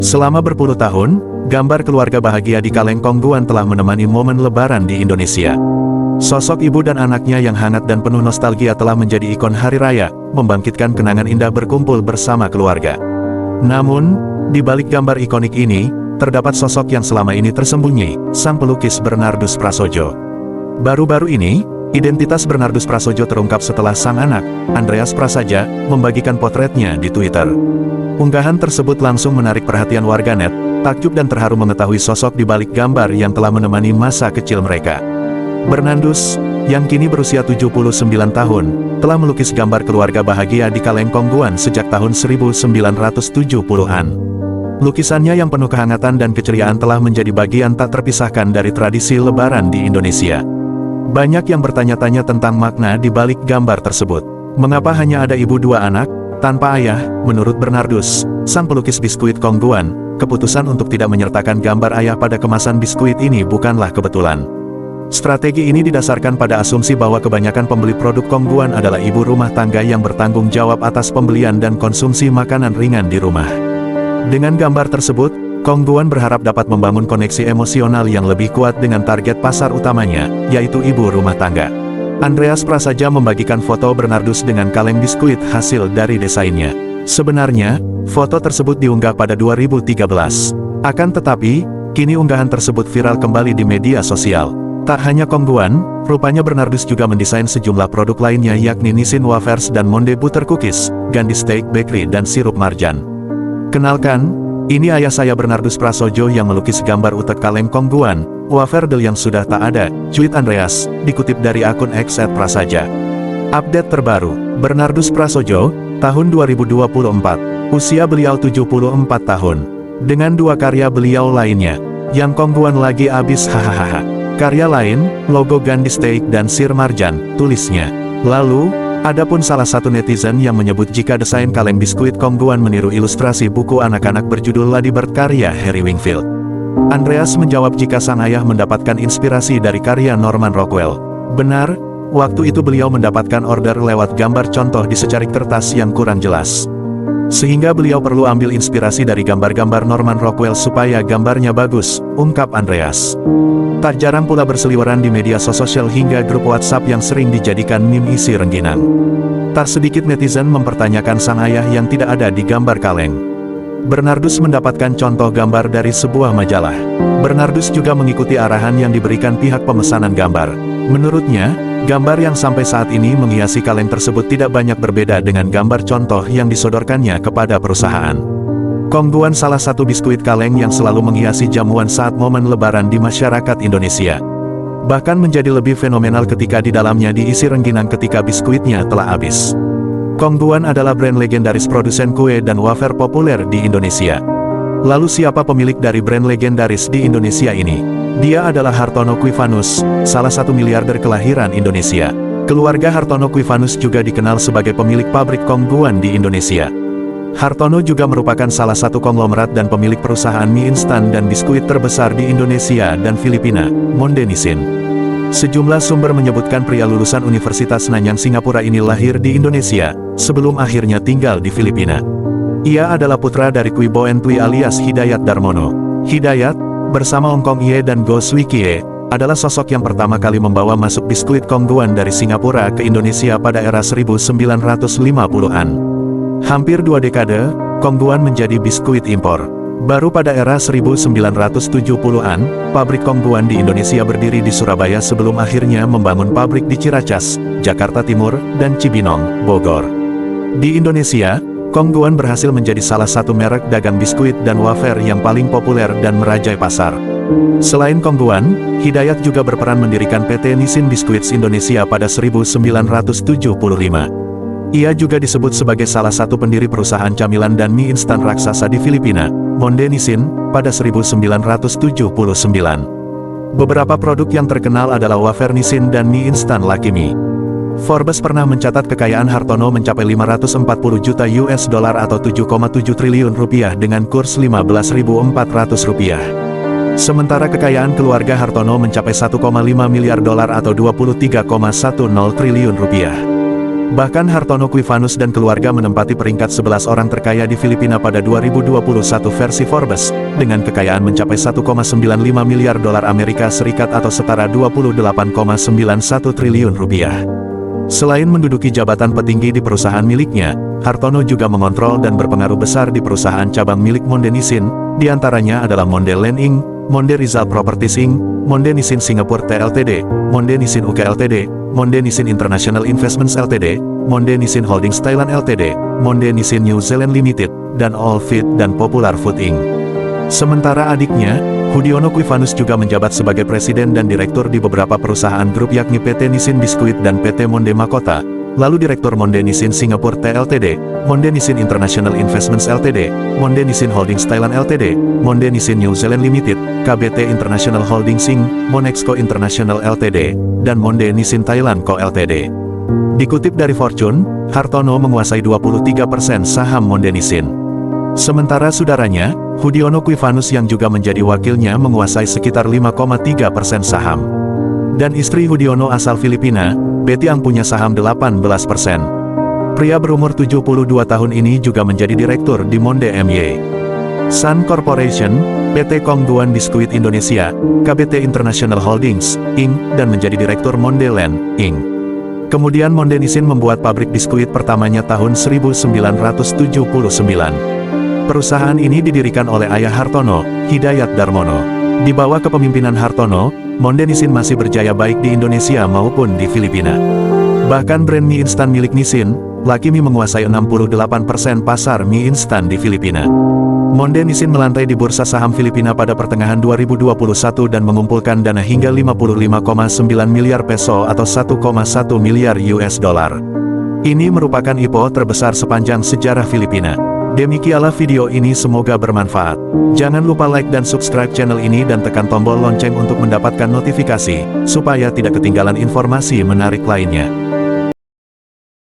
Selama berpuluh tahun, gambar keluarga bahagia di kaleng Kongguan telah menemani momen Lebaran di Indonesia. Sosok ibu dan anaknya yang hangat dan penuh nostalgia telah menjadi ikon hari raya, membangkitkan kenangan indah berkumpul bersama keluarga. Namun, di balik gambar ikonik ini, terdapat sosok yang selama ini tersembunyi, sang pelukis Bernardus Prasojo. Baru-baru ini, identitas Bernardus Prasojo terungkap setelah sang anak, Andreas Prasaja, membagikan potretnya di Twitter. Unggahan tersebut langsung menarik perhatian warganet, takjub dan terharu mengetahui sosok di balik gambar yang telah menemani masa kecil mereka. Bernardus, yang kini berusia 79 tahun, telah melukis gambar keluarga bahagia di kaleng Kongguan sejak tahun 1970-an. Lukisannya yang penuh kehangatan dan keceriaan telah menjadi bagian tak terpisahkan dari tradisi Lebaran di Indonesia. Banyak yang bertanya-tanya tentang makna di balik gambar tersebut. Mengapa hanya ada ibu dua anak, tanpa ayah? Menurut Bernardus, sang pelukis biskuit Kongguan, keputusan untuk tidak menyertakan gambar ayah pada kemasan biskuit ini bukanlah kebetulan. Strategi ini didasarkan pada asumsi bahwa kebanyakan pembeli produk Kongguan adalah ibu rumah tangga yang bertanggung jawab atas pembelian dan konsumsi makanan ringan di rumah. Dengan gambar tersebut, Kongguan berharap dapat membangun koneksi emosional yang lebih kuat dengan target pasar utamanya, yaitu ibu rumah tangga. Andreas Prasaja membagikan foto Bernardus dengan kaleng biskuit hasil dari desainnya. Sebenarnya, foto tersebut diunggah pada 2013. Akan tetapi, kini unggahan tersebut viral kembali di media sosial. Tak hanya Kongguan, rupanya Bernardus juga mendesain sejumlah produk lainnya yakni Nissin Wafers dan Monde Butter Cookies, Gandhi Steak Bakery dan sirup marjan. Kenalkan, ini ayah saya Bernardus Prasojo yang melukis gambar utek kaleng Kongguan, waferdel yang sudah tak ada, cuit Andreas, dikutip dari akun @prasaja. Update terbaru, Bernardus Prasojo, tahun 2024, usia beliau 74 tahun. Dengan dua karya beliau lainnya, yang Kongguan lagi abis hahaha. Karya lain, logo Gandhi Steak dan Sir Marjan, tulisnya. Lalu, ada pun salah satu netizen yang menyebut jika desain kaleng biskuit Kongguan meniru ilustrasi buku anak-anak berjudul Lady Bird karya Harry Wingfield. Andreas menjawab jika sang ayah mendapatkan inspirasi dari karya Norman Rockwell. Benar, waktu itu beliau mendapatkan order lewat gambar contoh di secarik kertas yang kurang jelas. Sehingga beliau perlu ambil inspirasi dari gambar-gambar Norman Rockwell supaya gambarnya bagus, ungkap Andreas. Tak jarang pula berseliweran di media sosial hingga grup WhatsApp yang sering dijadikan meme isi rengginang. Tak sedikit netizen mempertanyakan sang ayah yang tidak ada di gambar kaleng. Bernardus mendapatkan contoh gambar dari sebuah majalah. Bernardus juga mengikuti arahan yang diberikan pihak pemesanan gambar. Menurutnya, gambar yang sampai saat ini menghiasi kaleng tersebut tidak banyak berbeda dengan gambar contoh yang disodorkannya kepada perusahaan. Kongguan salah satu biskuit kaleng yang selalu menghiasi jamuan saat momen Lebaran di masyarakat Indonesia. Bahkan menjadi lebih fenomenal ketika di dalamnya diisi rengginang ketika biskuitnya telah habis. Kongguan adalah brand legendaris produsen kue dan wafer populer di Indonesia. Lalu siapa pemilik dari brand legendaris di Indonesia ini? Dia adalah Hartono Quifanus, salah satu miliarder kelahiran Indonesia. Keluarga Hartono Quifanus juga dikenal sebagai pemilik pabrik Kongguan di Indonesia. Hartono juga merupakan salah satu konglomerat dan pemilik perusahaan mie instan dan biskuit terbesar di Indonesia dan Filipina, Monde Nissin. Sejumlah sumber menyebutkan pria lulusan Universitas Nanyang Singapura ini lahir di Indonesia, sebelum akhirnya tinggal di Filipina. Ia adalah putra dari Kui Boen Twi alias Hidayat Darmono. Hidayat, bersama Ong Kong Ie dan Go Swee Kie, adalah sosok yang pertama kali membawa masuk biskuit Kongguan dari Singapura ke Indonesia pada era 1950-an. Hampir 2 dekade, Kongguan menjadi biskuit impor. Baru pada era 1970-an, pabrik Kongguan di Indonesia berdiri di Surabaya sebelum akhirnya membangun pabrik di Ciracas, Jakarta Timur, dan Cibinong, Bogor. Di Indonesia, Kongguan berhasil menjadi salah satu merek dagang biskuit dan wafer yang paling populer dan merajai pasar. Selain Kongguan, Hidayat juga berperan mendirikan PT Nissin Biscuits Indonesia pada 1975. Ia juga disebut sebagai salah satu pendiri perusahaan camilan dan mie instan raksasa di Filipina, Monde Nissin, pada 1979. Beberapa produk yang terkenal adalah wafer Nissin dan mie instan Lucky Mie. Forbes pernah mencatat kekayaan Hartono mencapai 540 juta US dollar atau 7,7 triliun rupiah dengan kurs 15.400 rupiah. Sementara kekayaan keluarga Hartono mencapai 1,5 miliar dolar atau 23,10 triliun rupiah. Bahkan Hartono Quifanus dan keluarga menempati peringkat 11 orang terkaya di Filipina pada 2021 versi Forbes, dengan kekayaan mencapai 1,95 miliar dolar Amerika Serikat atau setara 28,91 triliun rupiah. Selain menduduki jabatan petinggi di perusahaan miliknya, Hartono juga mengontrol dan berpengaruh besar di perusahaan cabang milik Monde Nissin, diantaranya adalah Monde Land Inc., Monde Rizal Properties Inc., Monde Nissin Singapore Ltd, Monde Nissin UK Ltd, Monde Nissin International Investments Ltd, Monde Nissin Holdings Thailand Ltd, Monde Nissin New Zealand Limited, dan All Fit dan Popular Food Inc. Sementara adiknya, Hudiono Quifanus juga menjabat sebagai presiden dan direktur di beberapa perusahaan grup yakni PT Nissin Biskuit dan PT Monde Makota, lalu direktur Monde Nissin Singapore Ltd, Monde Nissin International Investments Ltd, Monde Nissin Holdings Thailand Ltd, Monde Nissin New Zealand Limited, KBT International Holdings Inc., Monexco International Ltd, dan Monde Nissin Thailand Co Ltd. Dikutip dari Fortune, Hartono menguasai 23% saham Monde Nissin. Sementara saudaranya, Hudiono Quifanus yang juga menjadi wakilnya menguasai sekitar 5,3% saham. Dan istri Hudiono asal Filipina, Betty Ang punya saham 18%. Pria berumur 72 tahun ini juga menjadi direktur di Monde My. Sun Corporation, PT Kongguan Biskuit Indonesia, KBT International Holdings, Inc., dan menjadi direktur Monde Land, Inc. Kemudian Monde Nissin membuat pabrik biskuit pertamanya tahun 1979. Perusahaan ini didirikan oleh ayah Hartono, Hidayat Darmono. Di bawah kepemimpinan Hartono, Monde Nissin masih berjaya baik di Indonesia maupun di Filipina. Bahkan brand mie instan milik Nissin, Lucky Mie menguasai 68% pasar mie instan di Filipina. Monde Nissin melantai di bursa saham Filipina pada pertengahan 2021 dan mengumpulkan dana hingga 55,9 miliar peso atau 1,1 miliar US dollar. Ini merupakan IPO terbesar sepanjang sejarah Filipina. Demikianlah video ini, semoga bermanfaat. Jangan lupa like dan subscribe channel ini dan tekan tombol lonceng untuk mendapatkan notifikasi, supaya tidak ketinggalan informasi menarik lainnya.